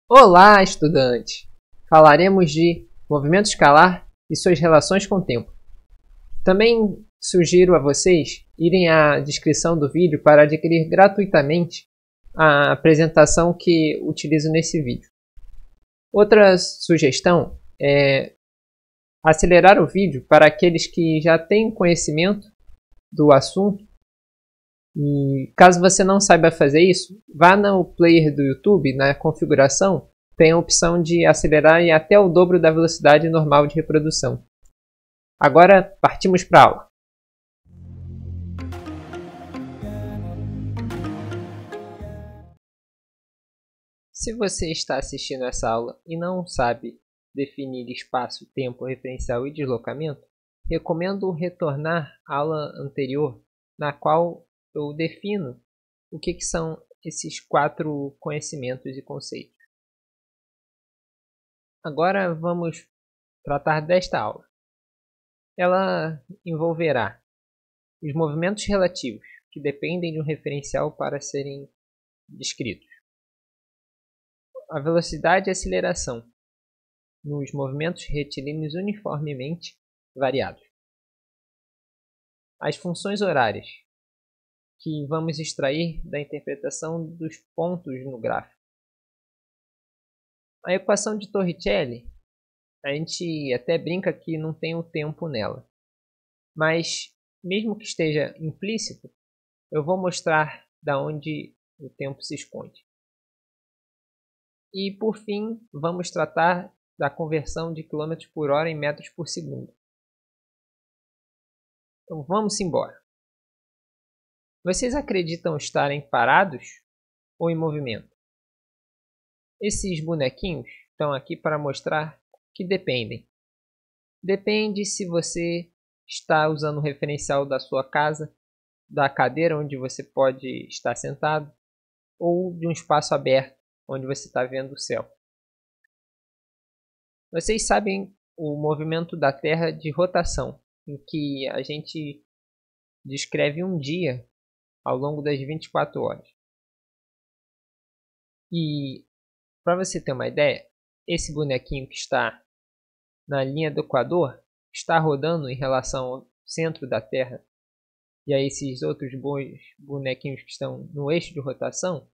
Olá, estudante! Falaremos de movimento escalar e suas relações com o tempo. Também sugiro a vocês irem à descrição do vídeo para adquirir gratuitamente a apresentação que utilizo nesse vídeo. Outra sugestão é acelerar o vídeo para aqueles que já têm conhecimento do assunto. E caso você não saiba fazer isso, vá no player do YouTube, na configuração, tem a opção de acelerar em até o dobro da velocidade normal de reprodução. Agora partimos para a aula. Se você está assistindo essa aula e não sabe definir espaço, tempo, referencial e deslocamento, recomendo retornar à aula anterior, na qual eu defino o que são esses 4 conhecimentos e conceitos. Agora vamos tratar desta aula. Ela envolverá os movimentos relativos, que dependem de um referencial para serem descritos, a velocidade e aceleração nos movimentos retilíneos uniformemente variados, as funções horárias, que vamos extrair da interpretação dos pontos no gráfico. A equação de Torricelli, a gente até brinca que não tem o tempo nela, mas mesmo que esteja implícito, eu vou mostrar da onde o tempo se esconde. E por fim, vamos tratar da conversão de km por hora em metros por segundo. Então vamos embora. Vocês acreditam estarem parados ou em movimento? Esses bonequinhos estão aqui para mostrar que dependem. Depende se você está usando o referencial da sua casa, da cadeira onde você pode estar sentado, ou de um espaço aberto onde você está vendo o céu. Vocês sabem o movimento da Terra de rotação, em que a gente descreve um dia ao longo das 24 horas. E para você ter uma ideia, esse bonequinho que está na linha do Equador está rodando em relação ao centro da Terra. E aí esses outros bonequinhos que estão no eixo de rotação,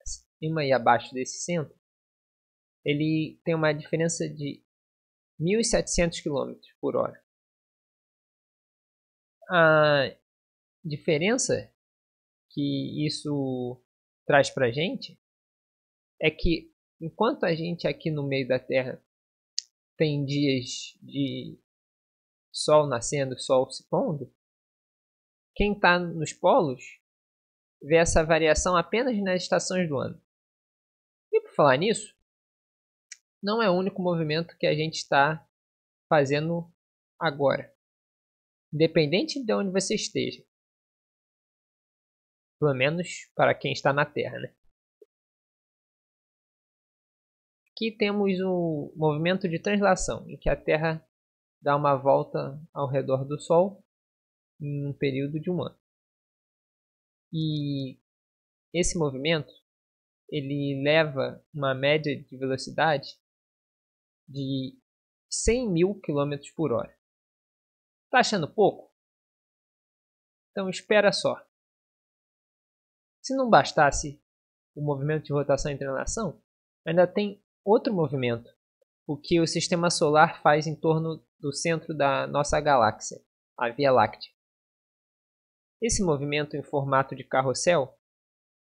acima e abaixo desse centro, ele tem uma diferença de 1.700 km por hora. A diferença que isso traz para a gente é que enquanto a gente aqui no meio da Terra tem dias de sol nascendo, sol se pondo, quem está nos polos vê essa variação apenas nas estações do ano. E por falar nisso, não é o único movimento que a gente está fazendo agora, independente de onde você esteja. Pelo menos para quem está na Terra, né? Aqui temos o movimento de translação, em que a Terra dá uma volta ao redor do Sol em um período de um ano. E esse movimento ele leva uma média de velocidade de 100.000 km por hora. Tá achando pouco? Então espera só. Se não bastasse o movimento de rotação e translação, ainda tem outro movimento, o que o Sistema Solar faz em torno do centro da nossa galáxia, a Via Láctea. Esse movimento em formato de carrossel,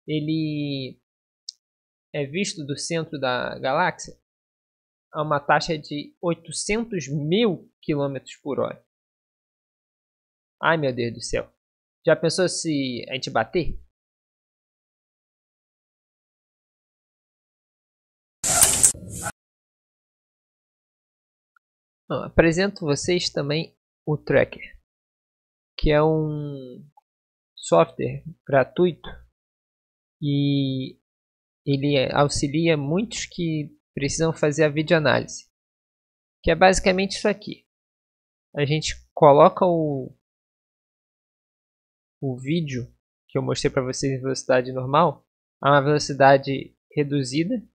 ele é visto do centro da galáxia a uma taxa de 800.000 km por hora. Ai meu Deus do céu! Já pensou se a gente bater? Apresento vocês também o Tracker, que é um software gratuito e ele auxilia muitos que precisam fazer a videoanálise, que é basicamente isso aqui. A gente coloca o vídeo que eu mostrei para vocês em velocidade normal a uma velocidade reduzida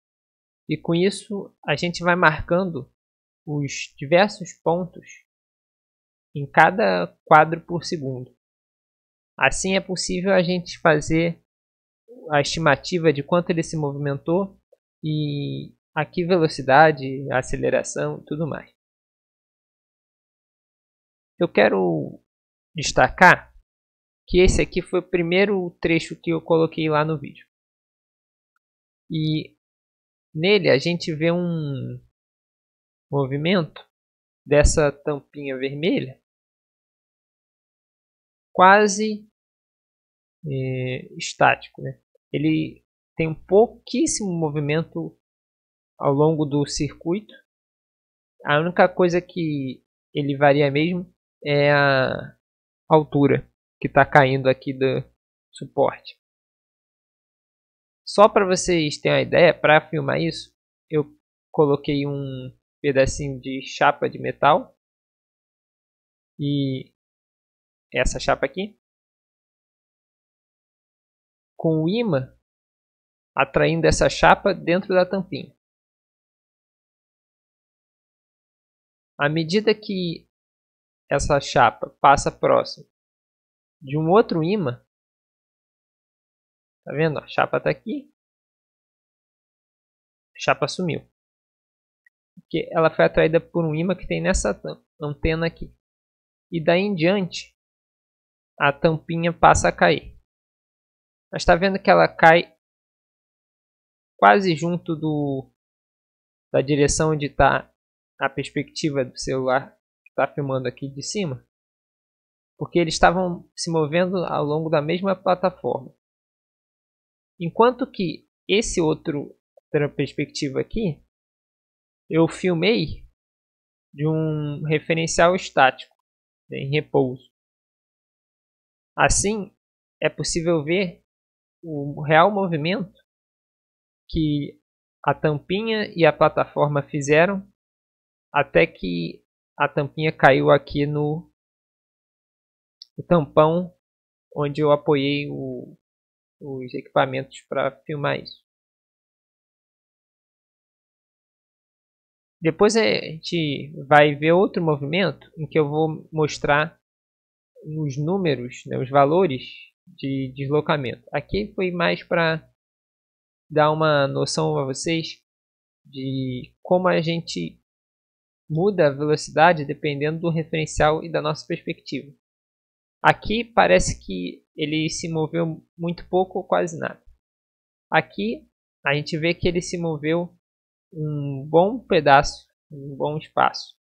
E com isso a gente vai marcando os diversos pontos em cada quadro por segundo. Assim é possível a gente fazer a estimativa de quanto ele se movimentou e a que velocidade, a aceleração e tudo mais. Eu quero destacar que esse aqui foi o primeiro trecho que eu coloquei lá no vídeo. E nele a gente vê um movimento dessa tampinha vermelha quase estático, né? Ele tem um pouquíssimo movimento ao longo do circuito. A única coisa que ele varia mesmo é a altura que está caindo aqui do suporte. Só para vocês terem uma ideia, para filmar isso, eu coloquei um pedacinho de chapa de metal e essa chapa aqui com o ímã atraindo essa chapa dentro da tampinha. À medida que essa chapa passa próximo de um outro ímã, tá vendo? A chapa está aqui, a chapa sumiu, porque ela foi atraída por um ímã que tem nessa antena aqui. E daí em diante, a tampinha passa a cair. Mas está vendo que ela cai quase junto da direção onde está a perspectiva do celular que está filmando aqui de cima? Porque eles estavam se movendo ao longo da mesma plataforma. Enquanto que esse outra perspectiva aqui, eu filmei de um referencial estático, em repouso. Assim, é possível ver o real movimento que a tampinha e a plataforma fizeram até que a tampinha caiu aqui no tampão onde eu apoiei os equipamentos para filmar isso. Depois a gente vai ver outro movimento em que eu vou mostrar os números, né, os valores de deslocamento. Aqui foi mais para dar uma noção a vocês de como a gente muda a velocidade dependendo do referencial e da nossa perspectiva. Aqui parece que ele se moveu muito pouco ou quase nada. Aqui a gente vê que ele se moveu um bom pedaço, um bom espaço.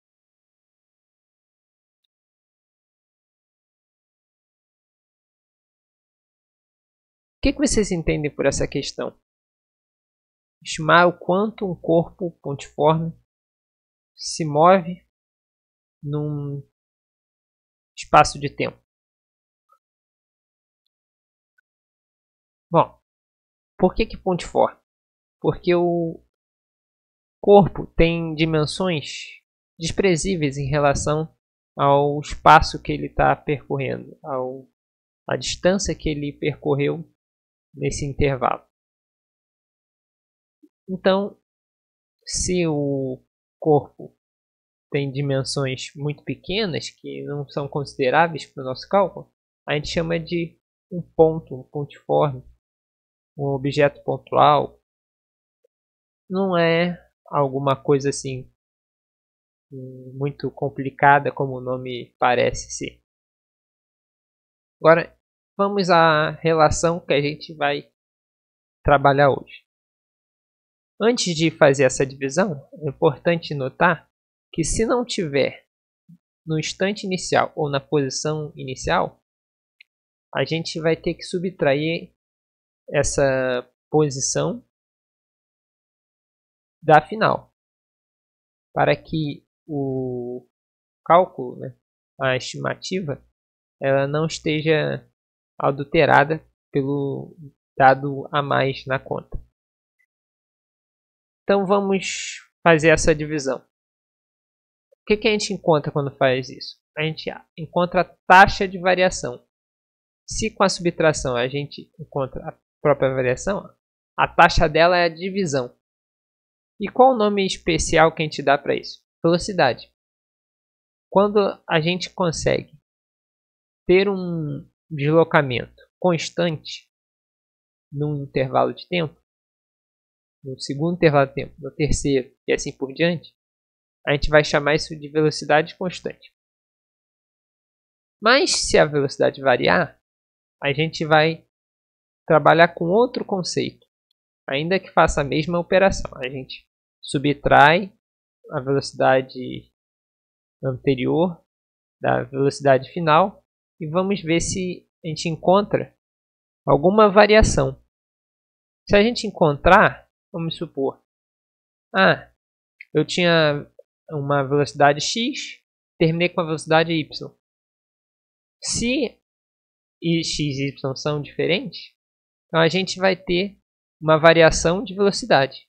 O que vocês entendem por essa questão? Estimar o quanto um corpo pontiforme se move num espaço de tempo. Bom, por que pontiforme? Porque o corpo tem dimensões desprezíveis em relação ao espaço que ele está percorrendo, à distância que ele percorreu nesse intervalo. Então, se o corpo tem dimensões muito pequenas, que não são consideráveis para o nosso cálculo, a gente chama de um ponto, um pontiforme, um objeto pontual. Não é alguma coisa assim muito complicada como o nome parece ser. Agora, vamos à relação que a gente vai trabalhar hoje. Antes de fazer essa divisão, é importante notar que se não tiver no instante inicial ou na posição inicial, a gente vai ter que subtrair essa posição da final, para que o cálculo, né, a estimativa, ela não esteja adulterada pelo dado a mais na conta. Então vamos fazer essa divisão. O que a gente encontra quando faz isso? A gente encontra a taxa de variação. Se com a subtração a gente encontra a própria variação, a taxa dela é a divisão. E qual o nome especial que a gente dá para isso? Velocidade. Quando a gente consegue ter um deslocamento constante num intervalo de tempo, no segundo intervalo de tempo, no terceiro e assim por diante, a gente vai chamar isso de velocidade constante. Mas se a velocidade variar, a gente vai trabalhar com outro conceito, ainda que faça a mesma operação. A gente subtrai a velocidade anterior da velocidade final e vamos ver se a gente encontra alguma variação. Se a gente encontrar, vamos supor, eu tinha uma velocidade x, terminei com a velocidade y. Se x e y são diferentes, então a gente vai ter uma variação de velocidade.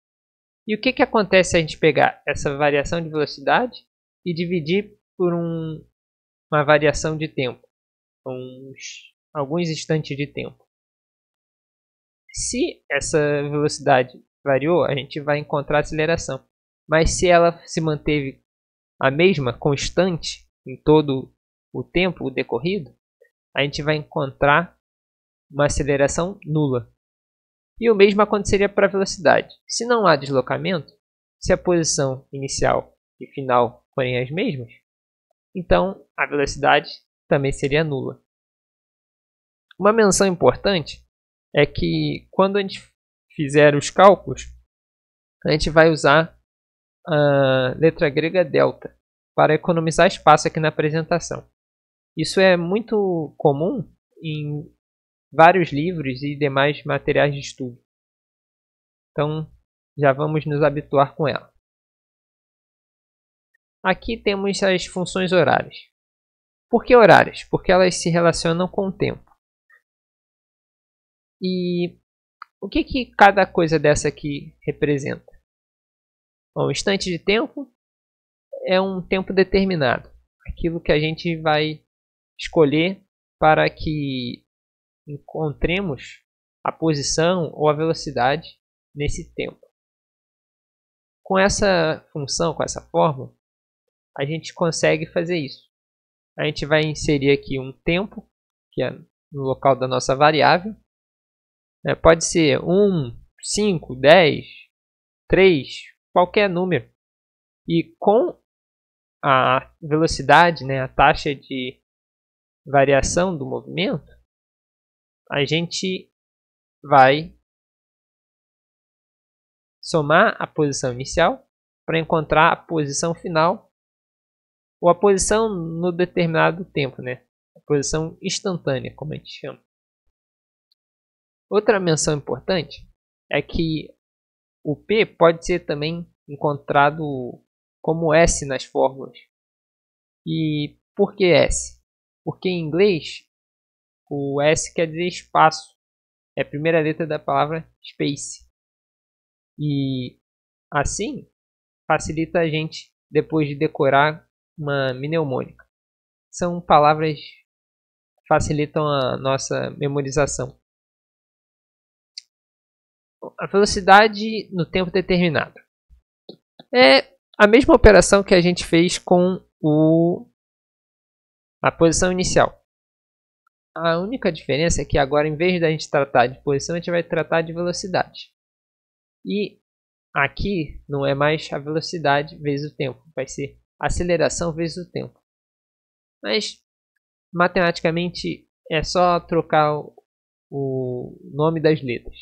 E o que acontece se a gente pegar essa variação de velocidade e dividir por uma variação de tempo, alguns instantes de tempo? Se essa velocidade variou, a gente vai encontrar aceleração. Mas se ela se manteve a mesma, constante, em todo o tempo decorrido, a gente vai encontrar uma aceleração nula. E o mesmo aconteceria para a velocidade. Se não há deslocamento, se a posição inicial e final forem as mesmas, então a velocidade também seria nula. Uma menção importante é que quando a gente fizer os cálculos, a gente vai usar a letra grega delta para economizar espaço aqui na apresentação. Isso é muito comum em vários livros e demais materiais de estudo. Então, já vamos nos habituar com ela. Aqui temos as funções horárias. Por que horárias? Porque elas se relacionam com o tempo. E o que cada coisa dessa aqui representa? Bom, um instante de tempo é um tempo determinado. Aquilo que a gente vai escolher para que encontremos a posição ou a velocidade nesse tempo. Com essa função, com essa fórmula, a gente consegue fazer isso. A gente vai inserir aqui um tempo, que é no local da nossa variável. Pode ser 1, 5, 10, 3, qualquer número. E com a velocidade, a taxa de variação do movimento, a gente vai somar a posição inicial para encontrar a posição final ou a posição no determinado tempo, a posição instantânea, como a gente chama. Outra menção importante é que o P pode ser também encontrado como S nas fórmulas. E por que S? Porque em inglês o S quer dizer espaço. É a primeira letra da palavra space. E assim facilita a gente depois de decorar uma mnemônica. São palavras que facilitam a nossa memorização. A velocidade no tempo determinado é a mesma operação que a gente fez com a posição inicial. A única diferença é que agora, em vez de a gente tratar de posição, a gente vai tratar de velocidade. E aqui não é mais a velocidade vezes o tempo, vai ser a aceleração vezes o tempo. Mas matematicamente é só trocar o nome das letras.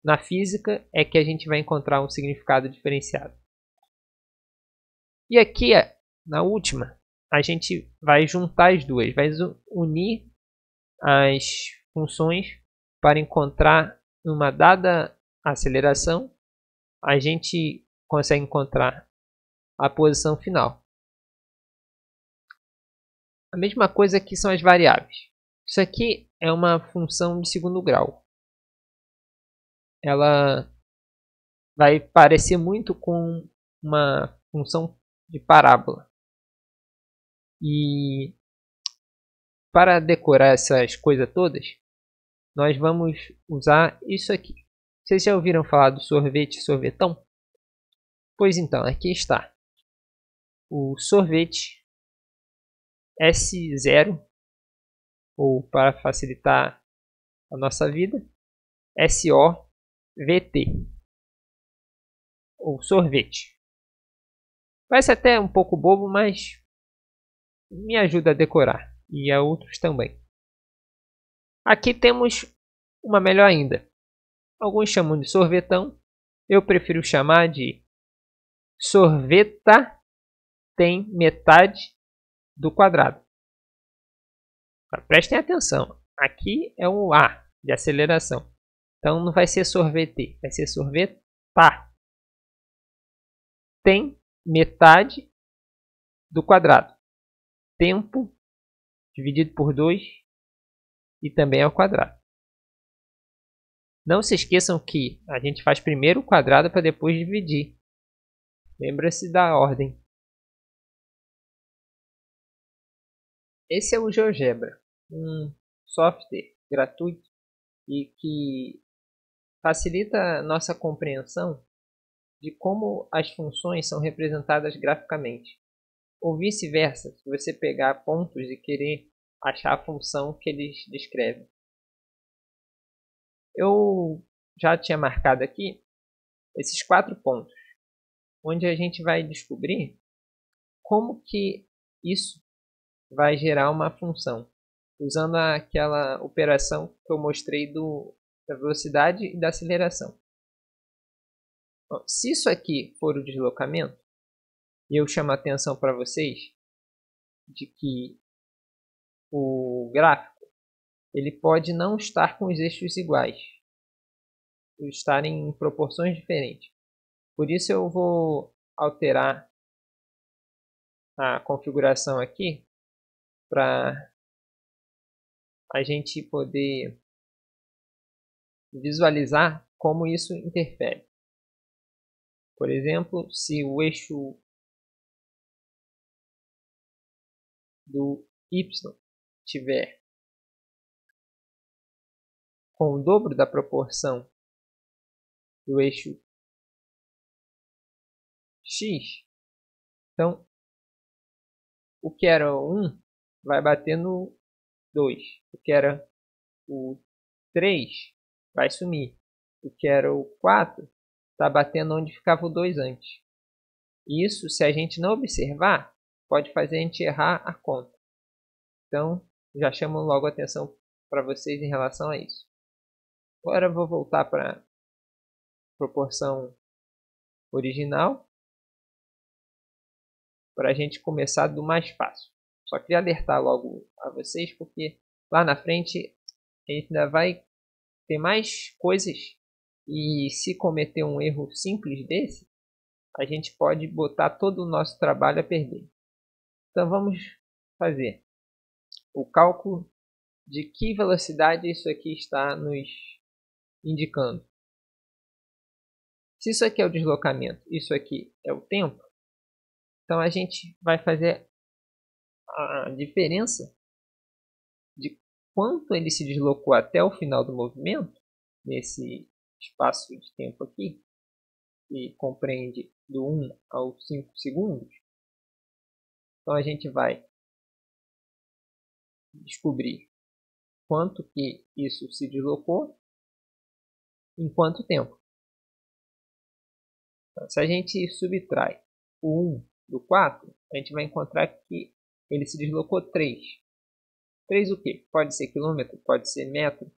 Na física é que a gente vai encontrar um significado diferenciado. E aqui, na última, a gente vai juntar as duas, vai unir as funções para encontrar uma dada aceleração, a gente consegue encontrar a posição final. A mesma coisa aqui são as variáveis. Isso aqui é uma função de segundo grau. Ela vai parecer muito com uma função de parábola. E para decorar essas coisas todas, nós vamos usar isso aqui. Vocês já ouviram falar do sorvete e sorvetão? Pois então, aqui está o sorvete S0, ou para facilitar a nossa vida, SOVT, ou sorvete. Parece até um pouco bobo, mas me ajuda a decorar, e a outros também. Aqui temos uma melhor ainda. Alguns chamam de sorvetão, eu prefiro chamar de sorveta tem metade do quadrado. Prestem atenção, aqui é um A de aceleração, então não vai ser sorvete, vai ser sorveta. Tem metade do quadrado, tempo dividido por 2 e também ao quadrado. Não se esqueçam que a gente faz primeiro o quadrado para depois dividir. Lembra-se da ordem. Esse é o GeoGebra, um software gratuito e que facilita a nossa compreensão de como as funções são representadas graficamente. Ou vice-versa, se você pegar pontos e querer achar a função que eles descrevem. Eu já tinha marcado aqui esses 4 pontos, onde a gente vai descobrir como que isso vai gerar uma função, usando aquela operação que eu mostrei da velocidade e da aceleração. Bom, se isso aqui for o deslocamento, e eu chamo a atenção para vocês de que o gráfico ele pode não estar com os eixos iguais, estarem em proporções diferentes. Por isso eu vou alterar a configuração aqui para a gente poder visualizar como isso interfere. Por exemplo, se o eixo do Y tiver com o dobro da proporção do eixo X, então o que era 1 vai bater no 2, o que era o 3 vai sumir, o que era o 4 está batendo onde ficava o 2 antes. Isso, se a gente não observar, pode fazer a gente errar a conta. Então, já chamo logo a atenção para vocês em relação a isso. Agora eu vou voltar para a proporção original, para a gente começar do mais fácil. Só queria alertar logo a vocês, porque lá na frente a gente ainda vai ter mais coisas, e se cometer um erro simples desse, a gente pode botar todo o nosso trabalho a perder. Então vamos fazer o cálculo de que velocidade isso aqui está nos indicando. Se isso aqui é o deslocamento, isso aqui é o tempo, então a gente vai fazer a diferença de quanto ele se deslocou até o final do movimento, nesse espaço de tempo aqui, que compreende do 1 aos 5 segundos. Então a gente vai descobrir quanto que isso se deslocou em quanto tempo. Então, se a gente subtrai o 1 do 4, a gente vai encontrar que ele se deslocou 3. 3 o quê? Pode ser quilômetro, pode ser metro.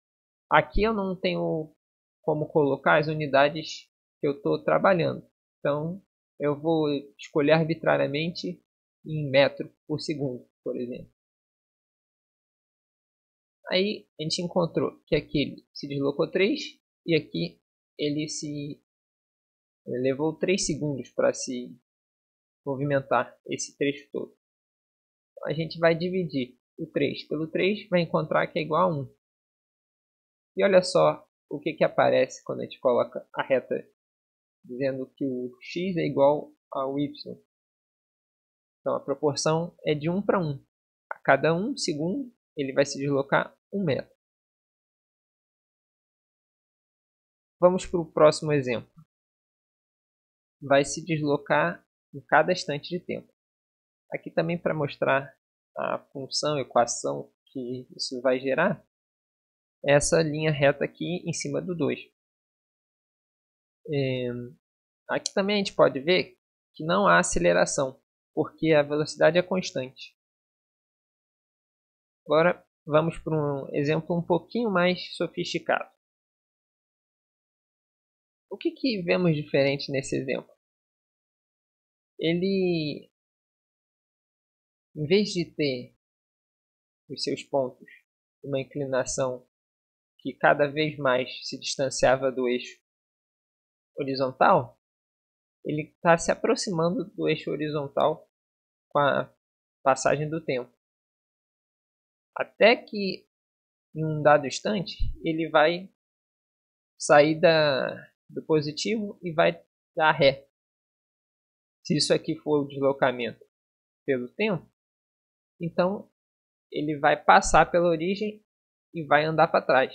Aqui eu não tenho como colocar as unidades que eu estou trabalhando. Então eu vou escolher arbitrariamente em metro por segundo, por exemplo. Aí a gente encontrou que aqui ele se deslocou 3 e aqui ele levou 3 segundos para se movimentar esse trecho todo. Então, a gente vai dividir o 3 pelo 3, vai encontrar que é igual a 1. E olha só o que aparece quando a gente coloca a reta dizendo que o x é igual ao y. Então a proporção é de 1 para 1. A cada 1 segundo ele vai se deslocar 1 metro. Vamos para o próximo exemplo. vai se deslocar em cada instante de tempo. Aqui também para mostrar a função, a equação que isso vai gerar, é essa linha reta aqui em cima do 2. Aqui também a gente pode ver que não há aceleração, porque a velocidade é constante. Agora vamos para um exemplo um pouquinho mais sofisticado. O que vemos diferente nesse exemplo? Ele, em vez de ter os seus pontos uma inclinação que cada vez mais se distanciava do eixo horizontal, ele está se aproximando do eixo horizontal com a passagem do tempo. Até que, em um dado instante, ele vai sair do positivo e vai dar ré. Se isso aqui for o deslocamento pelo tempo, então ele vai passar pela origem e vai andar para trás.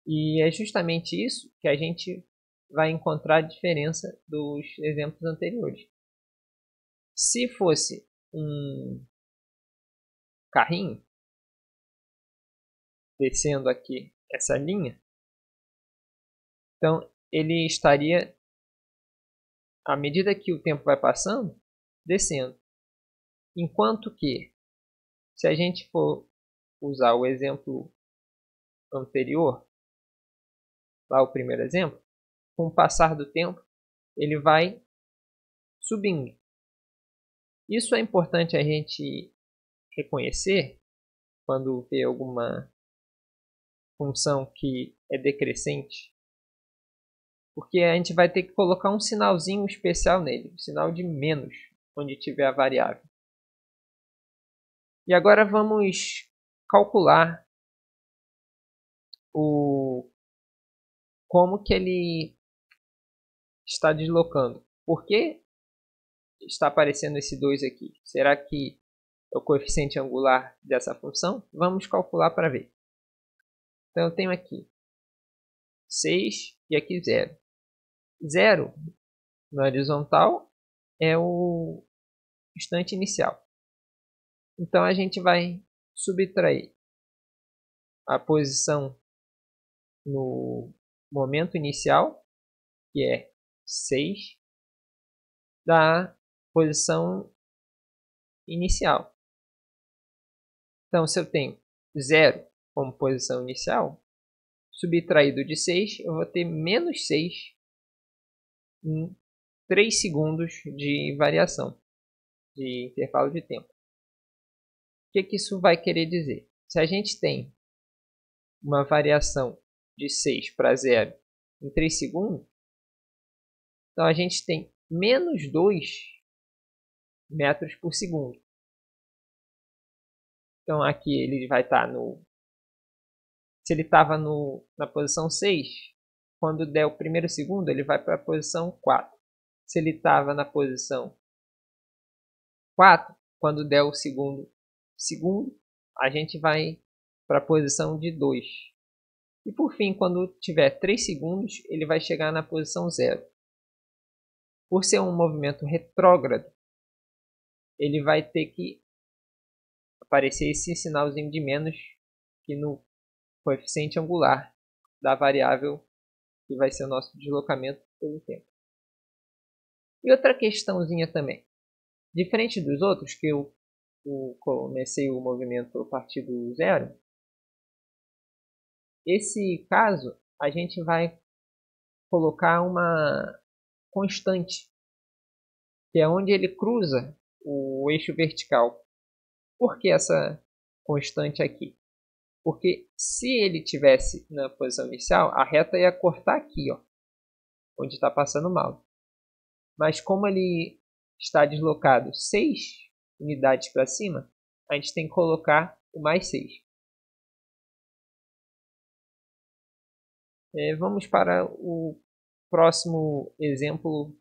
E é justamente isso que a gente vai encontrar a diferença dos exemplos anteriores. Se fosse um carrinho descendo aqui essa linha, então ele estaria, à medida que o tempo vai passando, descendo. Enquanto que, se a gente for usar o exemplo anterior, lá o primeiro exemplo, com o passar do tempo, ele vai subindo. Isso é importante a gente reconhecer quando vê alguma função que é decrescente, porque a gente vai ter que colocar um sinalzinho especial nele, um sinal de menos, onde tiver a variável. E agora vamos calcular como que ele está deslocando. Por que está aparecendo esse 2 aqui? Será que é o coeficiente angular dessa função? Vamos calcular para ver. Então eu tenho aqui 6 e aqui 0. 0 na horizontal é o instante inicial. Então a gente vai subtrair a posição no momento inicial, que é 6, da posição inicial. Então, se eu tenho 0 como posição inicial, subtraído de 6, eu vou ter menos 6 em 3 segundos de variação, de intervalo de tempo. O que isso vai querer dizer? Se a gente tem uma variação de 6 para 0 em 3 segundos, então a gente tem menos 2 metros por segundo. Então aqui ele vai estar no... Se ele estava na posição 6, quando der o primeiro segundo, ele vai para a posição 4. Se ele estava na posição 4, quando der o segundo, a gente vai para a posição de 2. E por fim, quando tiver 3 segundos, ele vai chegar na posição 0. Por ser um movimento retrógrado, ele vai ter que aparecer esse sinalzinho de menos que no coeficiente angular da variável que vai ser o nosso deslocamento pelo tempo. E outra questãozinha também. Diferente dos outros, que eu comecei o movimento a partir do 0, esse caso a gente vai colocar uma constante, que é onde ele cruza o eixo vertical. Por que essa constante aqui? Porque se ele tivesse na posição inicial, a reta ia cortar aqui, ó, onde está passando o mouse. Mas como ele está deslocado 6 unidades para cima, a gente tem que colocar o mais 6. Vamos para o próximo exemplo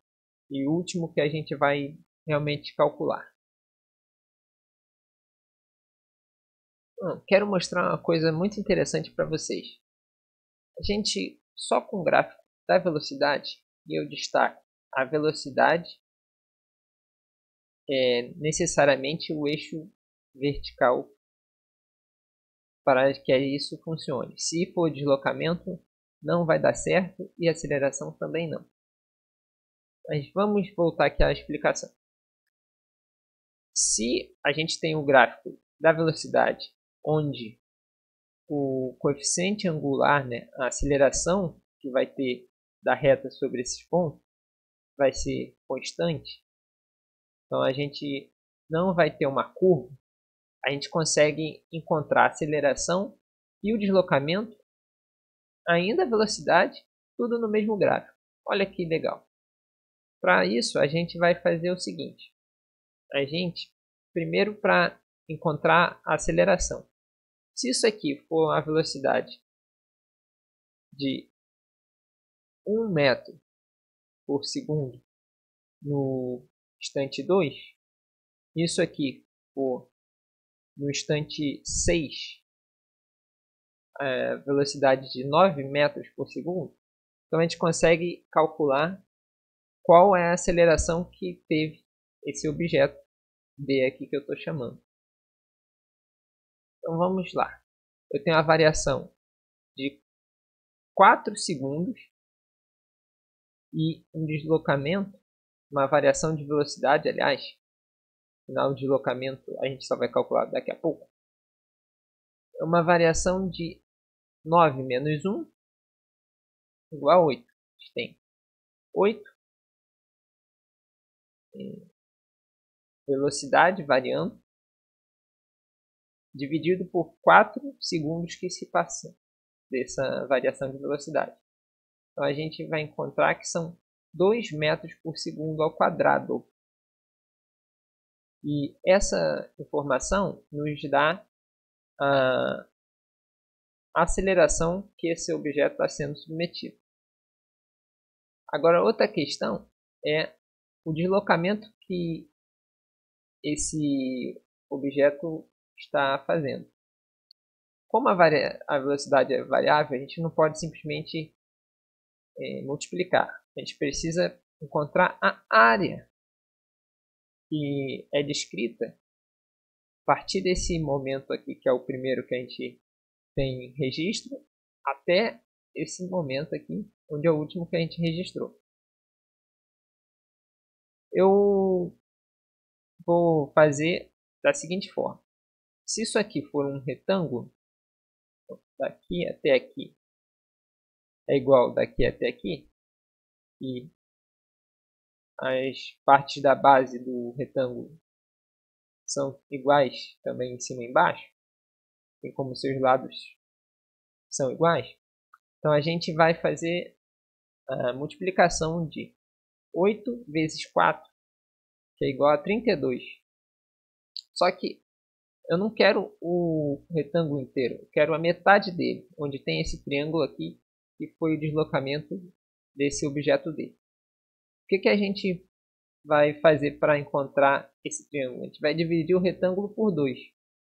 e último que a gente vai realmente calcular. Quero mostrar uma coisa muito interessante para vocês. A gente, só com o gráfico da velocidade, e eu destaco a velocidade, é necessariamente o eixo vertical para que isso funcione. Se for deslocamento, não vai dar certo e aceleração também não. Mas vamos voltar aqui à explicação. Se a gente tem o gráfico da velocidade, onde o coeficiente angular, né, a aceleração que vai ter da reta sobre esses pontos, vai ser constante, então a gente não vai ter uma curva, a gente consegue encontrar a aceleração e o deslocamento, ainda a velocidade, tudo no mesmo gráfico. Olha que legal. Para isso, a gente vai fazer o seguinte. A gente, primeiro, para encontrar a aceleração. Se isso aqui for a velocidade de 1 metro por segundo no instante 2, isso aqui for no instante 6, a velocidade de 9 metros por segundo, então a gente consegue calcular qual é a aceleração que teve esse objeto B aqui que eu estou chamando. Então vamos lá. Eu tenho a variação de 4 segundos e um deslocamento, uma variação de velocidade, aliás, final de deslocamento a gente só vai calcular daqui a pouco. É uma variação de 9 menos 1 igual a 8. A gente tem 8 velocidade variando dividido por 4 segundos que se passam dessa variação de velocidade. Então a gente vai encontrar que são 2 metros por segundo ao quadrado. E essa informação nos dá a aceleração que esse objeto está sendo submetido. Agora, outra questão é o deslocamento que esse objeto está fazendo. Como a velocidade é variável, a gente não pode simplesmente multiplicar. A gente precisa encontrar a área que é descrita a partir desse momento aqui, que é o primeiro que a gente tem registro, até esse momento aqui, onde é o último que a gente registrou. Eu vou fazer da seguinte forma. Se isso aqui for um retângulo, daqui até aqui é igual daqui até aqui, e as partes da base do retângulo são iguais também em cima e embaixo, tem como seus lados são iguais, então a gente vai fazer a multiplicação de 8 vezes 4, que é igual a 32. Só que eu não quero o retângulo inteiro, eu quero a metade dele, onde tem esse triângulo aqui, que foi o deslocamento desse objeto D. O que a gente vai fazer para encontrar esse triângulo? A gente vai dividir o retângulo por 2.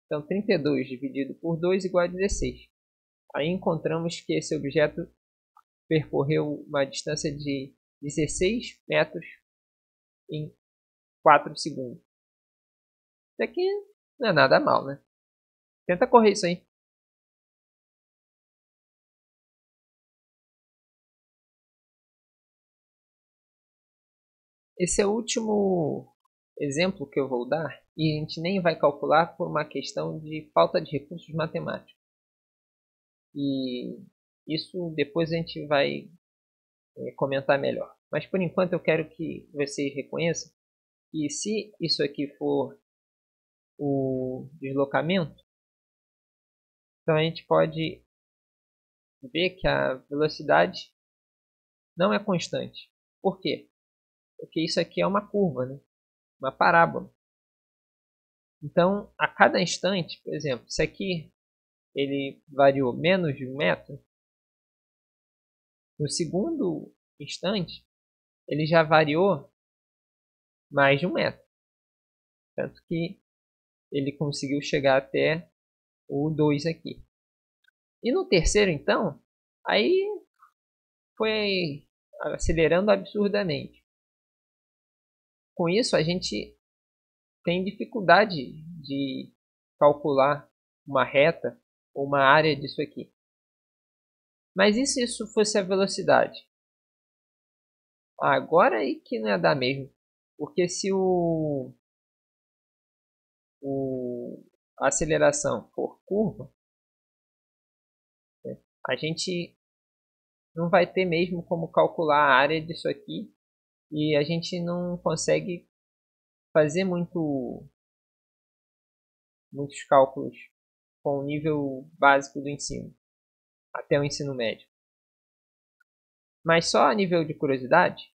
Então, 32 dividido por 2 igual a 16. Aí encontramos que esse objeto percorreu uma distância de 16 metros em 4 segundos. Isso aqui não é nada mal, né? Tenta correr isso aí. Esse é o último exemplo que eu vou dar e a gente nem vai calcular por uma questão de falta de recursos matemáticos. E isso depois a gente vai comentar melhor. Mas por enquanto eu quero que vocês reconheçam que se isso aqui for o deslocamento, então a gente pode ver que a velocidade não é constante. Por quê? Porque isso aqui é uma curva, né? Uma parábola. Então, a cada instante, por exemplo, se aqui ele variou menos de 1 metro, no segundo instante ele já variou mais de 1 metro. Tanto que ele conseguiu chegar até o 2 aqui. E no terceiro, então, aí foi acelerando absurdamente. Com isso, a gente tem dificuldade de calcular uma reta ou uma área disso aqui. Mas e se isso fosse a velocidade? Agora aí que não ia dar mesmo. Porque se a aceleração for curva, né, a gente não vai ter mesmo como calcular a área disso aqui. E a gente não consegue fazer muitos cálculos com o nível básico do ensino, até o ensino médio. Mas só a nível de curiosidade,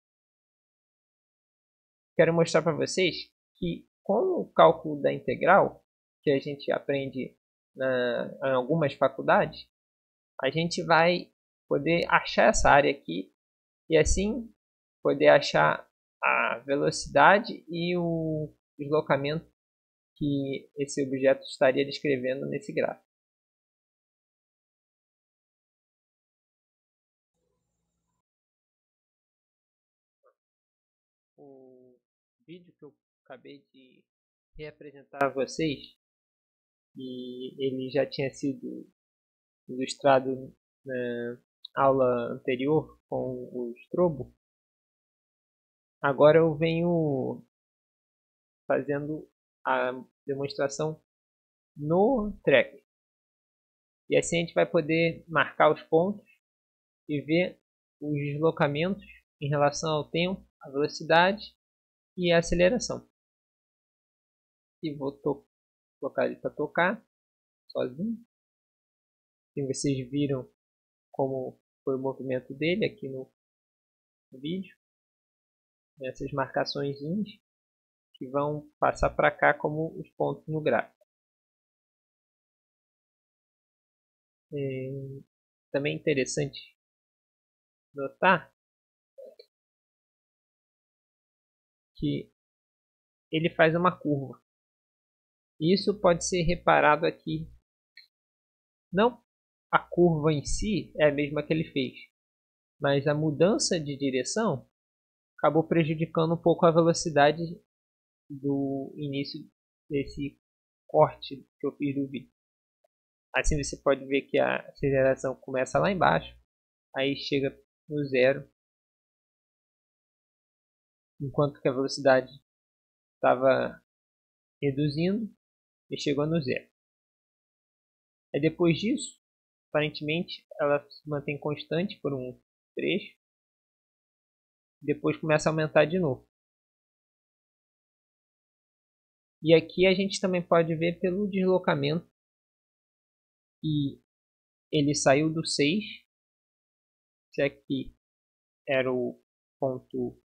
quero mostrar para vocês que com o cálculo da integral, que a gente aprende em algumas faculdades, a gente vai poder achar essa área aqui e assim poder achar a velocidade e o deslocamento que esse objeto estaria descrevendo nesse gráfico. O vídeo que eu acabei de reapresentar a vocês, e ele já tinha sido ilustrado na aula anterior com o Strobo, agora eu venho fazendo a demonstração no tracker. E assim a gente vai poder marcar os pontos e ver os deslocamentos em relação ao tempo, a velocidade e a aceleração. E vou colocar ele para tocar sozinho. Assim vocês viram como foi o movimento dele aqui no vídeo. Essas marcações que vão passar para cá como os pontos no gráfico. Também interessante notar que ele faz uma curva. Isso pode ser reparado aqui. Não a curva em si é a mesma que ele fez, mas a mudança de direção acabou prejudicando um pouco a velocidade do início desse corte que eu fiz do vídeo. Assim você pode ver que a aceleração começa lá embaixo, aí chega no zero, enquanto que a velocidade estava reduzindo e chegou no zero. Aí depois disso, aparentemente ela se mantém constante por um trecho, depois começa a aumentar de novo. E aqui a gente também pode ver pelo deslocamento que ele saiu do 6, esse aqui era o ponto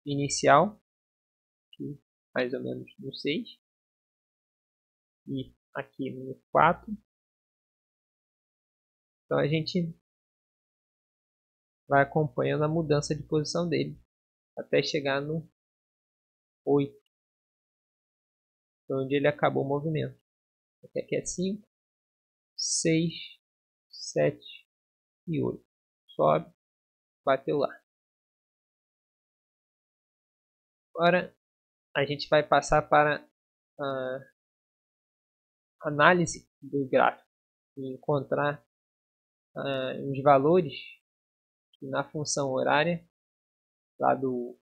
inicial, aqui, mais ou menos no 6, e aqui no 4. Então a gente vai acompanhando a mudança de posição dele até chegar no 8, onde ele acabou o movimento. Aqui é 5, 6, 7 e 8. Sobe, bateu lá. Agora a gente vai passar para a análise do gráfico e encontrar os valores que na função horária lá do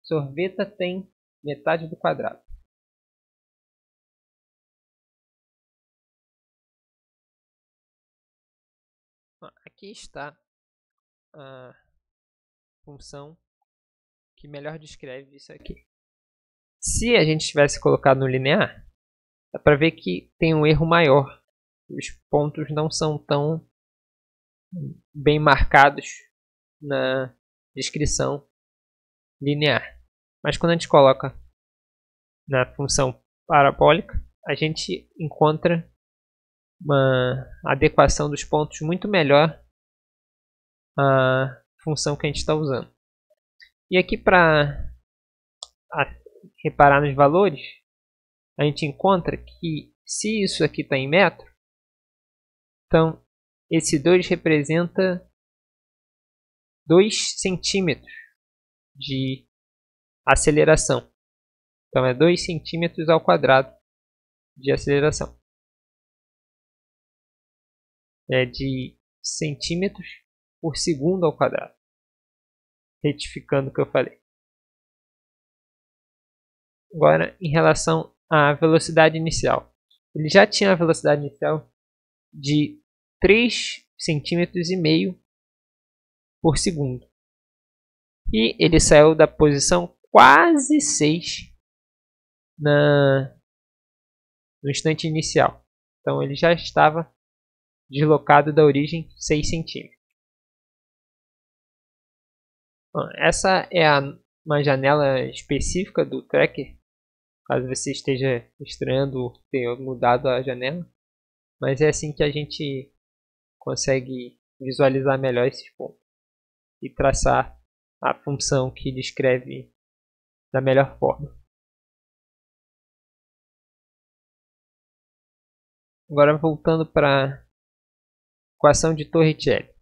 sorveta tem metade do quadrado. Aqui está a função que melhor descreve isso aqui. Se a gente tivesse colocado no linear, dá para ver que tem um erro maior. Os pontos não são tão bem marcados na descrição linear. Mas quando a gente coloca na função parabólica, a gente encontra uma adequação dos pontos muito melhor à função que a gente está usando. E aqui para reparar nos valores, a gente encontra que se isso aqui está em metro, então esse 2 representa 2 centímetros de aceleração. Então é 2 centímetros ao quadrado de aceleração. É de centímetros por segundo ao quadrado. Retificando o que eu falei. Agora, em relação à velocidade inicial. Ele já tinha a velocidade inicial de 3,5 centímetros por segundo. E ele saiu da posição quase 6 no instante inicial. Então ele já estava deslocado da origem 6 centímetros. Bom, essa é uma janela específica do tracker, caso você esteja estranhando ter mudado a janela. Mas é assim que a gente consegue visualizar melhor esses pontos e traçar a função que descreve da melhor forma. Agora voltando para a equação de Torricelli.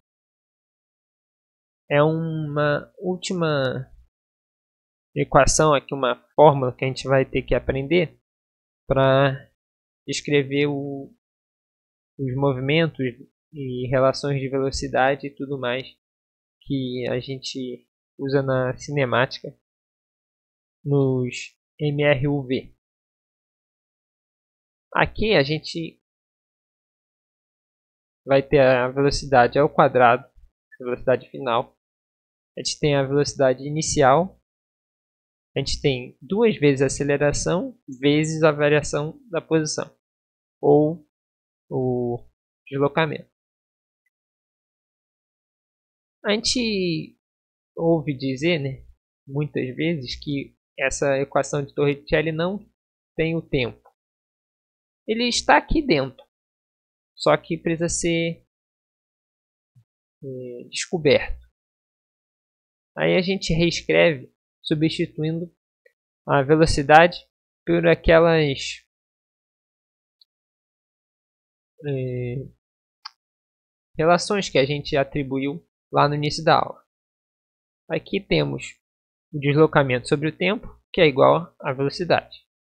É uma última equação aqui, uma fórmula que a gente vai ter que aprender para descrever os movimentos e relações de velocidade e tudo mais que a gente usa na cinemática nos MRUV. Aqui a gente vai ter a velocidade ao quadrado, a velocidade final. A gente tem a velocidade inicial. A gente tem 2 vezes a aceleração vezes a variação da posição ou o deslocamento. A gente ouve dizer, né, muitas vezes, que essa equação de Torricelli não tem o tempo. Ele está aqui dentro, só que precisa ser descoberto. Aí a gente reescreve substituindo a velocidade por aquelas relações que a gente atribuiu lá no início da aula. Aqui temos o deslocamento sobre o tempo, que é igual à velocidade.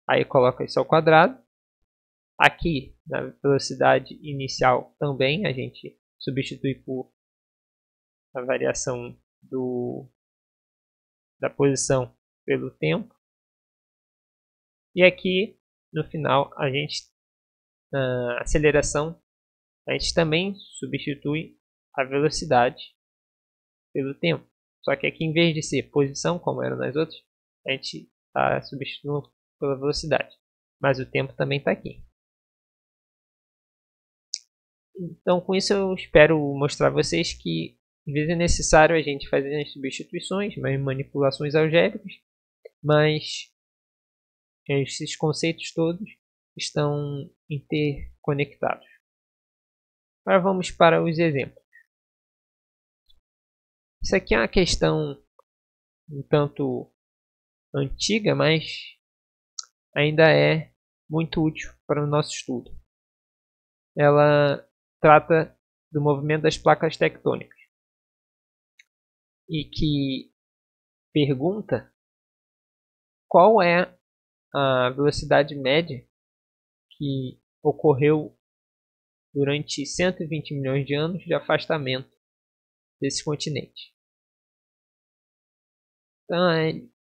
Aí coloca isso ao quadrado. Aqui, na velocidade inicial também, a gente substitui por a variação da posição pelo tempo. E aqui, no final, na aceleração, a gente também substitui a velocidade pelo tempo. Só que aqui, em vez de ser posição, como era nas outras, a gente está substituindo pela velocidade. Mas o tempo também está aqui. Então, com isso, eu espero mostrar a vocês que às vezes é necessário a gente fazer as substituições, manipulações algébricas, mas esses conceitos todos estão interconectados. Agora vamos para os exemplos. Isso aqui é uma questão um tanto antiga, mas ainda é muito útil para o nosso estudo. Ela trata do movimento das placas tectônicas e que pergunta qual é a velocidade média que ocorreu durante 120 milhões de anos de afastamento desse continente. Então, ele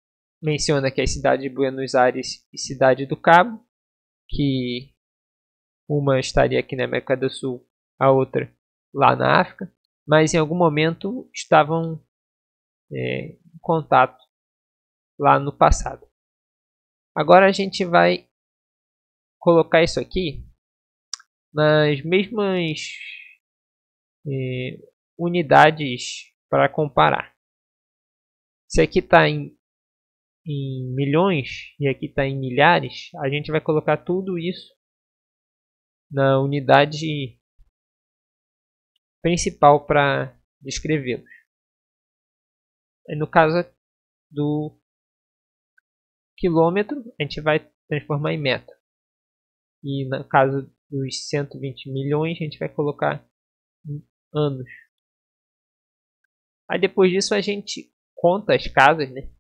menciona que a cidade de Buenos Aires e Cidade do Cabo, que uma estaria aqui na América do Sul, a outra lá na África, mas em algum momento estavam em contato lá no passado. Agora a gente vai colocar isso aqui nas mesmas unidades para comparar. Se aqui está em milhões e aqui está em milhares, a gente vai colocar tudo isso na unidade principal para descrevê-los. No caso do quilômetro, a gente vai transformar em metro. E no caso dos 120 milhões, a gente vai colocar anos. Aí depois disso a gente conta as casas, né?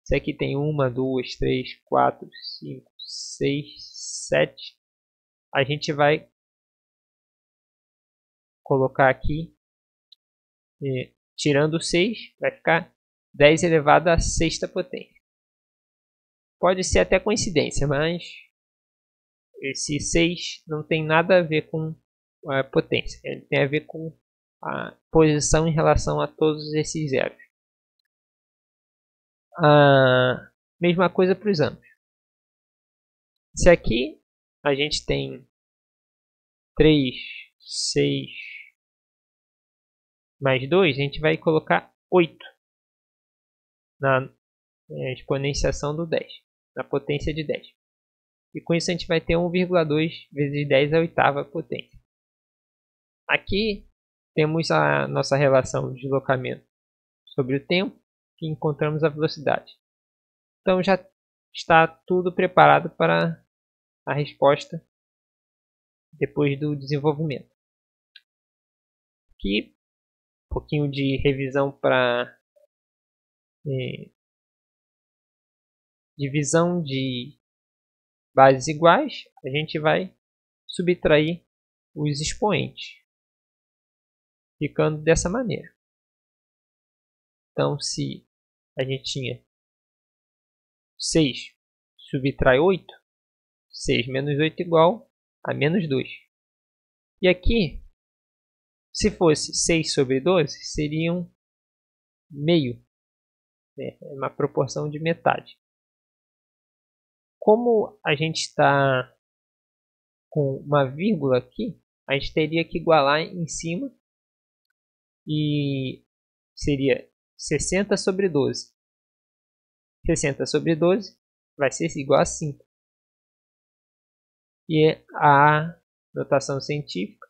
Isso aqui tem 1, 2, 3, 4, 5, 6, 7. A gente vai colocar aqui, tirando o 6, vai ficar 10 elevado à sexta potência. Pode ser até coincidência, mas esse 6 não tem nada a ver com a potência. Ele tem a ver com a posição em relação a todos esses zeros. A mesma coisa para os anos. Se aqui a gente tem 3, 6 mais 2, a gente vai colocar 8 na exponenciação do 10, na potência de 10. E com isso a gente vai ter 1,2 vezes 10 à oitava potência. Aqui temos a nossa relação de deslocamento sobre o tempo e encontramos a velocidade. Então já está tudo preparado para a resposta depois do desenvolvimento. Aqui um pouquinho de revisão para divisão de bases iguais. A gente vai subtrair os expoentes, ficando dessa maneira. Então, se a gente tinha 6 subtrai 8, 6 menos 8 igual a menos 2. E aqui, se fosse 6 sobre 12, seriam meio, né? É uma proporção de metade. Como a gente está com uma vírgula aqui, a gente teria que igualar em cima e seria 60 sobre 12. 60 sobre 12 vai ser igual a 5. E a notação científica,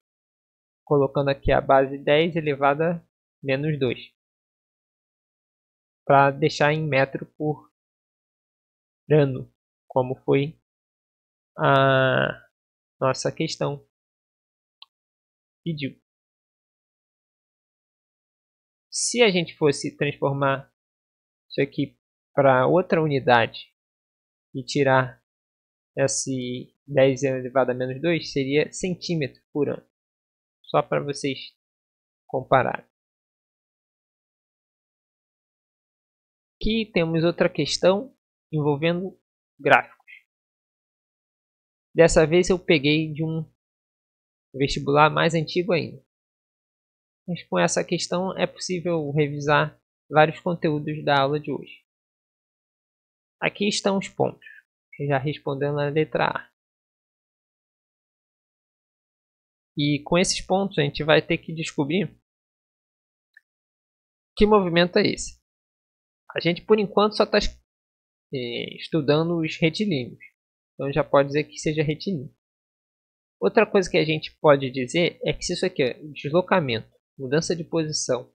colocando aqui a base 10 elevado a menos 2. Para deixar em metro por ano, como foi a nossa questão pediu. Se a gente fosse transformar isso aqui para outra unidade e tirar esse 10 elevado a menos 2, seria centímetro por ano. Só para vocês compararem. Aqui temos outra questão envolvendo gráficos. Dessa vez eu peguei de um vestibular mais antigo ainda. Mas com essa questão é possível revisar vários conteúdos da aula de hoje. Aqui estão os pontos, já respondendo a letra A. E com esses pontos a gente vai ter que descobrir que movimento é esse. A gente por enquanto só está estudando os retilíneos. Então já pode dizer que seja retilíneo. Outra coisa que a gente pode dizer é que se isso aqui é deslocamento, mudança de posição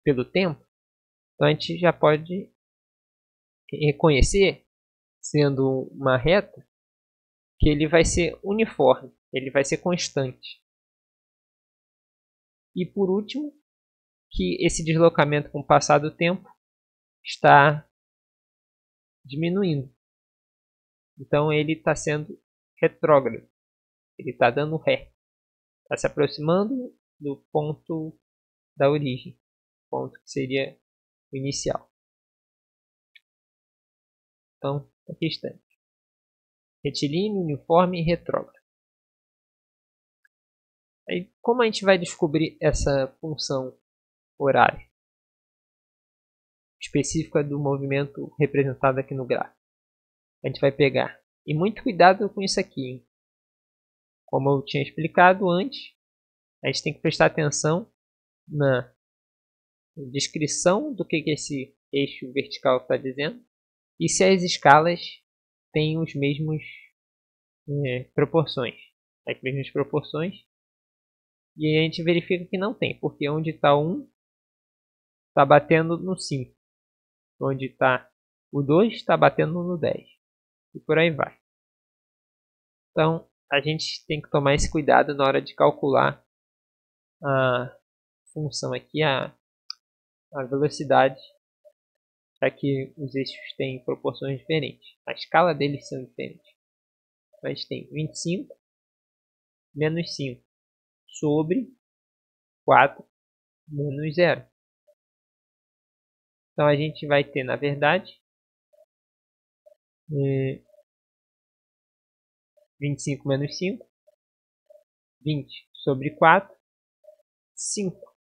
pelo tempo, então a gente já pode reconhecer, sendo uma reta, que ele vai ser uniforme, ele vai ser constante. E por último, que esse deslocamento com o passar do tempo está diminuindo. Então ele está sendo retrógrado, ele está dando ré, está se aproximando do ponto da origem, ponto que seria o inicial. Então, aqui está. Retilíneo, uniforme e retrógrado. Aí, como a gente vai descobrir essa função horária específica do movimento representado aqui no gráfico? A gente vai pegar, e muito cuidado com isso aqui, hein? Como eu tinha explicado antes, a gente tem que prestar atenção na descrição do que esse eixo vertical está dizendo e se as escalas têm os mesmos proporções, as mesmas proporções, e a gente verifica que não tem, porque onde está 1 está batendo no 5, onde está o 2 está batendo no 10 e por aí vai. Então a gente tem que tomar esse cuidado na hora de calcular a função aqui, a velocidade, já que os eixos têm proporções diferentes. A escala deles são diferentes. Mas tem 25 menos 5 sobre 4 menos 0. Então a gente vai ter, na verdade, 25 menos 5, 20 sobre 4, 5.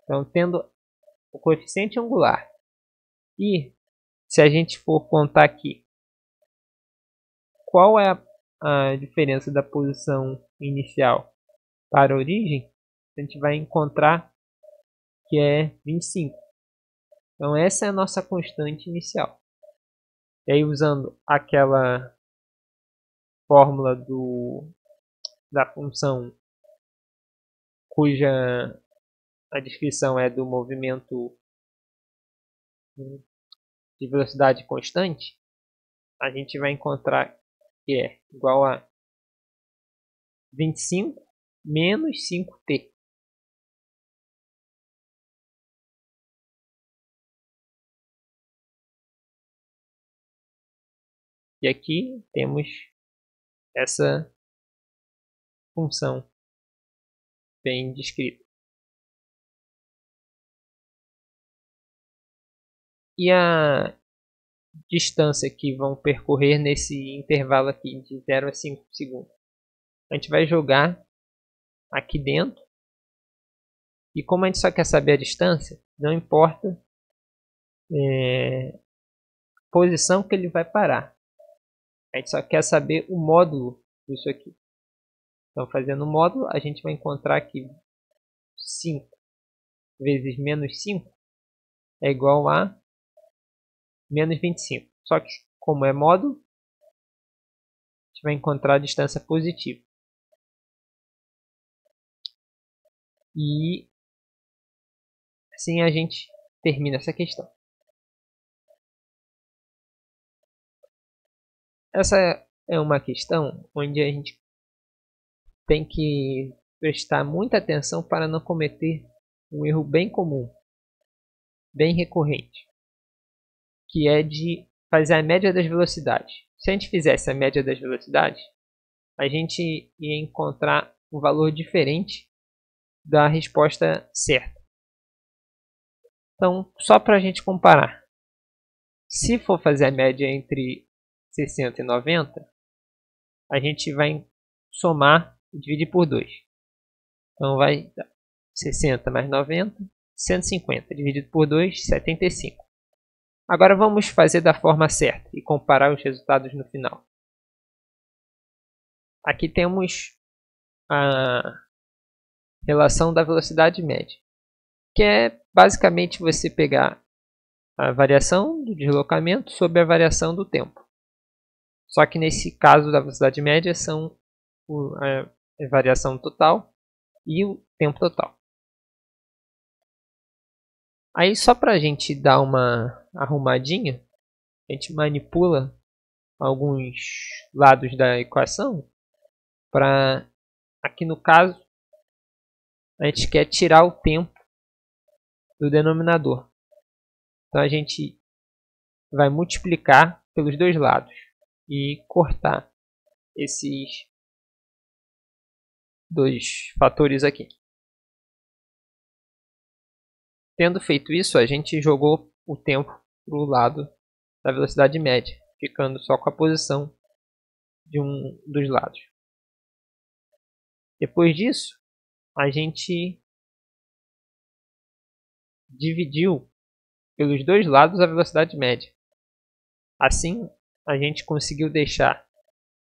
Então, tendo o coeficiente angular e se a gente for contar aqui qual é a diferença da posição inicial para a origem, a gente vai encontrar que é 25. Então essa é a nossa constante inicial. E aí, usando aquela fórmula da função cuja a descrição é do movimento de velocidade constante, a gente vai encontrar que é igual a 25 menos 5t. E aqui temos essa função bem descrita. E a distância que vão percorrer nesse intervalo aqui de 0 a 5 segundos. A gente vai jogar aqui dentro. E como a gente só quer saber a distância, não importa a posição que ele vai parar. A gente só quer saber o módulo disso aqui. Então, fazendo o módulo, a gente vai encontrar que 5 vezes menos 5 é igual a menos 25. Só que, como é módulo, a gente vai encontrar a distância positiva. E assim a gente termina essa questão. Essa é uma questão onde a gente tem que prestar muita atenção para não cometer um erro bem comum, bem recorrente, que é de fazer a média das velocidades. Se a gente fizesse a média das velocidades, a gente ia encontrar um valor diferente da resposta certa. Então, só para a gente comparar, se for fazer a média entre 60 e 90, a gente vai somar e dividir por 2. Então vai dar 60 mais 90, 150. Dividido por 2, 75. Agora vamos fazer da forma certa e comparar os resultados no final. Aqui temos a relação da velocidade média, que é basicamente você pegar a variação do deslocamento sobre a variação do tempo. Só que nesse caso da velocidade média são a variação total e o tempo total. Aí só para a gente dar uma arrumadinha, a gente manipula alguns lados da equação para, aqui no caso, a gente quer tirar o tempo do denominador. Então a gente vai multiplicar pelos dois lados e cortar esses dois fatores aqui. Tendo feito isso, a gente jogou o tempo para o lado da velocidade média, ficando só com a posição de um dos lados. Depois disso, a gente dividiu pelos dois lados a velocidade média. Assim, a gente conseguiu deixar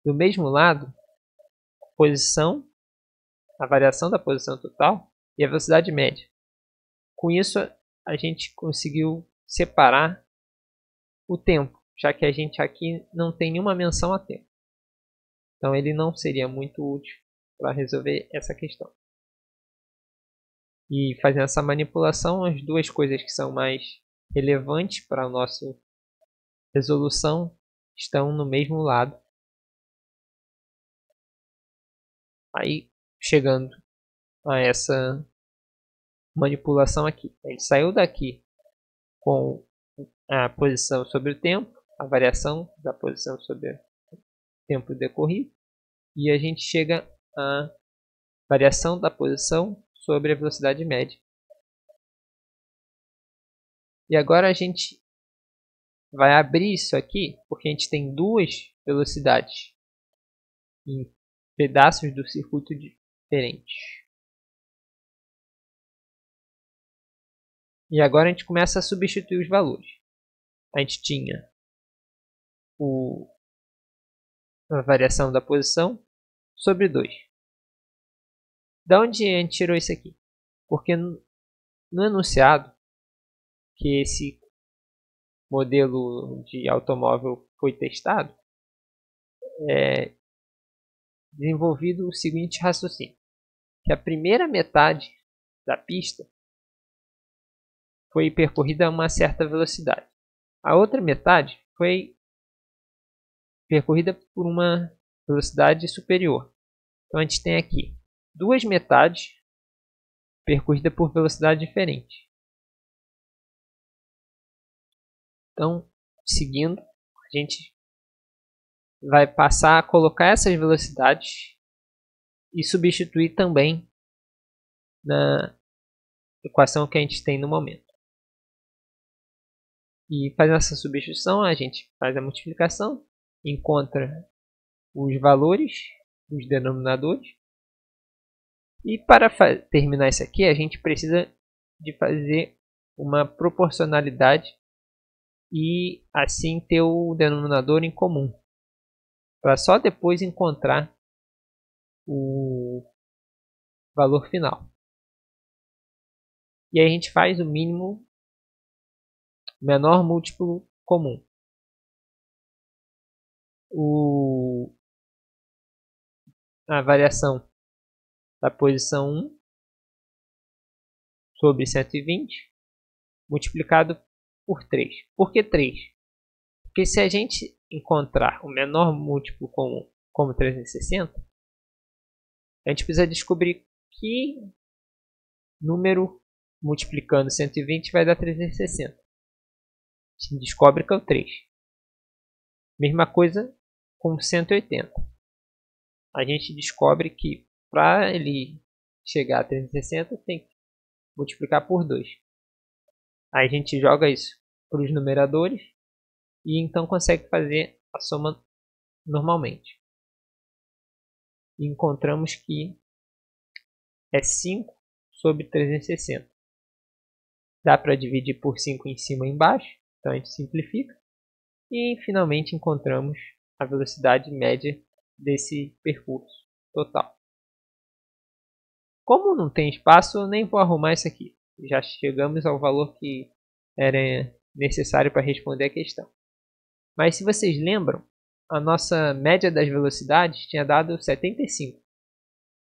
do mesmo lado a posição, a variação da posição total e a velocidade média. Com isso, a gente conseguiu separar o tempo, já que a gente aqui não tem nenhuma menção a tempo. Então ele não seria muito útil para resolver essa questão. E fazendo essa manipulação, as duas coisas que são mais relevantes para a nossa resolução estão no mesmo lado. Aí, chegando a essa manipulação aqui. Ele saiu daqui com a posição sobre o tempo, a variação da posição sobre o tempo decorrido, e a gente chega à variação da posição sobre a velocidade média. E agora a gente vai abrir isso aqui, porque a gente tem duas velocidades em pedaços do circuito diferentes. E agora a gente começa a substituir os valores. A gente tinha a variação da posição sobre 2. Da onde a gente tirou isso aqui? Porque no enunciado que esse modelo de automóvel foi testado, é desenvolvido o seguinte raciocínio: que a primeira metade da pista foi percorrida a uma certa velocidade. A outra metade foi percorrida por uma velocidade superior. Então a gente tem aqui duas metades percorridas por velocidade diferente. Então, seguindo, a gente vai passar a colocar essas velocidades e substituir também na equação que a gente tem no momento. E fazendo essa substituição, a gente faz a multiplicação, encontra os valores dos denominadores. E para terminar isso aqui, a gente precisa de fazer uma proporcionalidade e assim ter o denominador em comum, para só depois encontrar o valor final. E aí a gente faz o mínimo menor múltiplo comum. A variação da posição 1 sobre 120 multiplicado por 3. Por que 3? Porque se a gente encontrar o menor múltiplo comum como 360, a gente precisa descobrir que número multiplicando 120 vai dar 360. A gente descobre que é o 3. Mesma coisa com 180. A gente descobre que para ele chegar a 360 tem que multiplicar por 2. Aí a gente joga isso para os numeradores e então consegue fazer a soma normalmente. E encontramos que é 5 sobre 360. Dá para dividir por 5 em cima e embaixo, então a gente simplifica. E finalmente encontramos a velocidade média desse percurso total. Como não tem espaço, eu nem vou arrumar isso aqui. Já chegamos ao valor que era necessário para responder a questão. Mas se vocês lembram, a nossa média das velocidades tinha dado 75.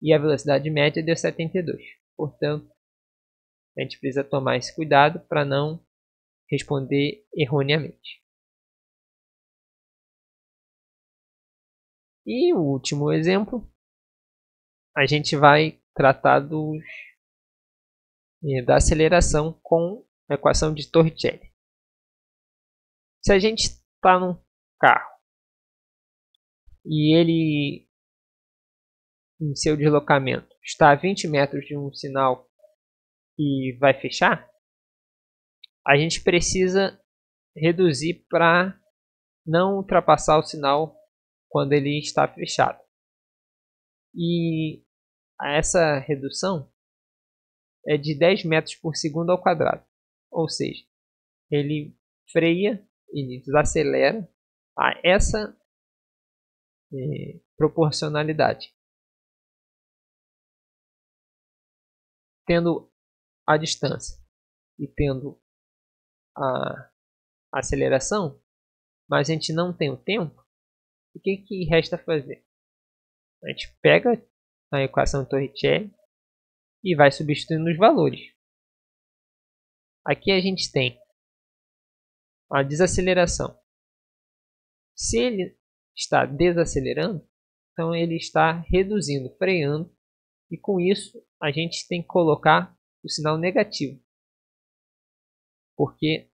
E a velocidade média deu 72. Portanto, a gente precisa tomar esse cuidado para não responder erroneamente. E o último exemplo, a gente vai tratar da aceleração com a equação de Torricelli. Se a gente está num carro e ele, em seu deslocamento, está a 20 metros de um sinal e vai fechar, a gente precisa reduzir para não ultrapassar o sinal quando ele está fechado. E essa redução é de 10 metros por segundo ao quadrado. Ou seja, ele freia e desacelera a essa proporcionalidade. Tendo a distância e tendo a aceleração, mas a gente não tem o tempo, o que resta fazer? A gente pega a equação de Torricelli e vai substituindo os valores. Aqui a gente tem a desaceleração. Se ele está desacelerando, então ele está reduzindo, freando E com isso, a gente tem que colocar o sinal negativo, porque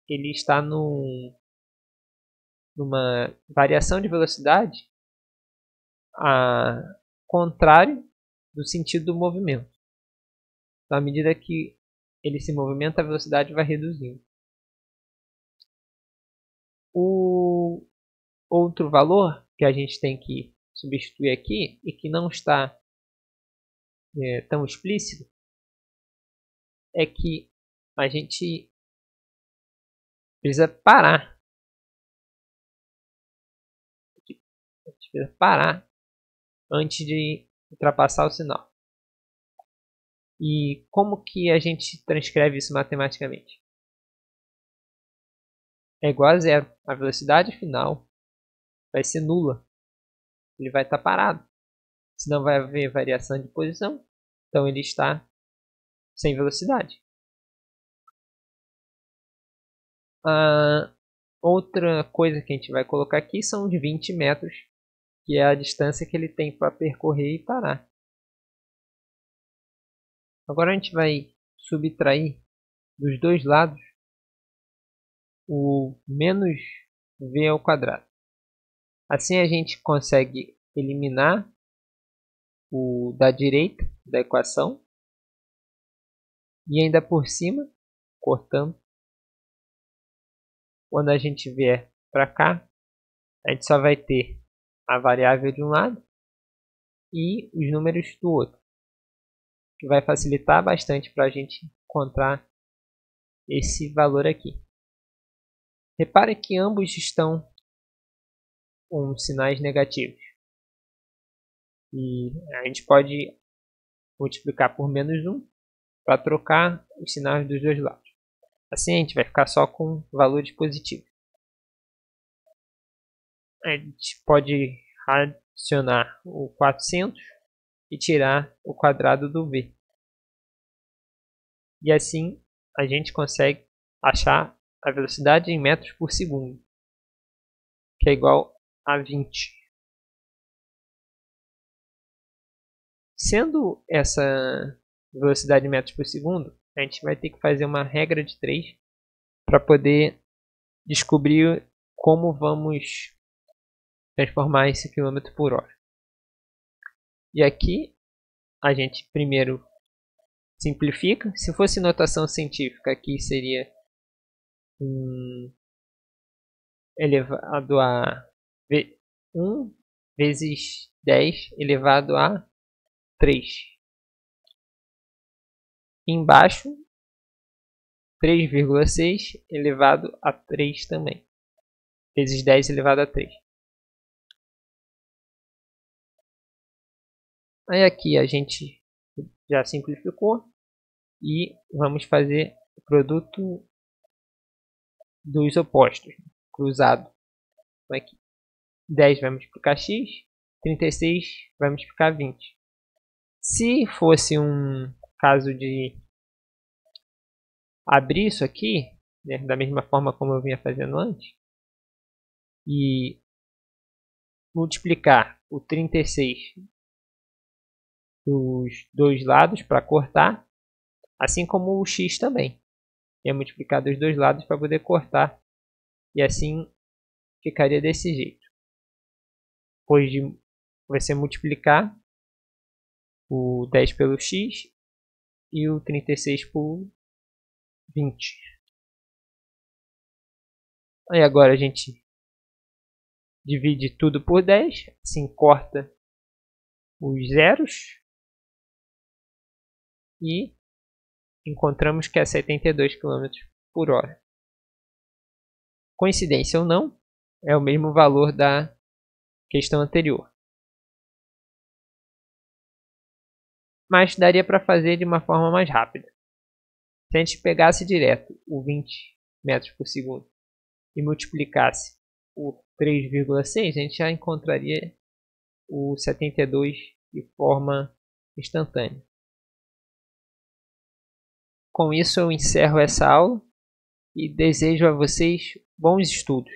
ele está numa variação de velocidade a contrário do sentido do movimento. Então, à medida que ele se movimenta, a velocidade vai reduzindo. O outro valor que a gente tem que substituir aqui e que não está tão explícito é que a gente precisa parar. A gente precisa parar antes de ultrapassar o sinal. E como que a gente transcreve isso matematicamente? É igual a zero. A velocidade final vai ser nula. Ele vai estar parado. Senão vai haver variação de posição. Então ele está sem velocidade. A outra coisa que a gente vai colocar aqui são de 20 metros, que é a distância que ele tem para percorrer e parar. Agora a gente vai subtrair dos dois lados o menos v ao quadrado. Assim a gente consegue eliminar o da direita da equação e ainda por cima, cortando, quando a gente vier para cá, a gente só vai ter a variável de um lado e os números do outro, que vai facilitar bastante para a gente encontrar esse valor aqui. Repare que ambos estão com sinais negativos. E a gente pode multiplicar por menos 1 para trocar os sinais dos dois lados. Assim a gente vai ficar só com valores positivos. A gente pode adicionar o 400 e tirar o quadrado do v. E assim a gente consegue achar a velocidade em metros por segundo, que é igual a 20. Sendo essa velocidade em metros por segundo, a gente vai ter que fazer uma regra de 3 para poder descobrir como vamos transformar esse quilômetro por hora. E aqui a gente primeiro simplifica. Se fosse notação científica, aqui seria elevado a 1 vezes 10 elevado a 3. Embaixo, 3,6 elevado a 3 também. Vezes 10 elevado a 3. Aí aqui a gente já simplificou. E vamos fazer o produto dos opostos, cruzado. Aqui. 10 vai multiplicar x, 36 vai multiplicar 20. Se fosse um caso de abrir isso aqui, né, da mesma forma como eu vinha fazendo antes, e multiplicar o 36 dos dois lados para cortar, assim como o x também. Ia multiplicar dos dois lados para poder cortar. E assim ficaria desse jeito. Depois de você multiplicar o 10 pelo x e o 36 por 20. Aí agora a gente divide tudo por 10. Assim corta os zeros. E encontramos que é 72 km por hora. Coincidência ou não, é o mesmo valor da questão anterior. Mas daria para fazer de uma forma mais rápida. Se a gente pegasse direto o 20 metros por segundo e multiplicasse por 3,6, a gente já encontraria o 72 de forma instantânea. Com isso eu encerro essa aula e desejo a vocês bons estudos.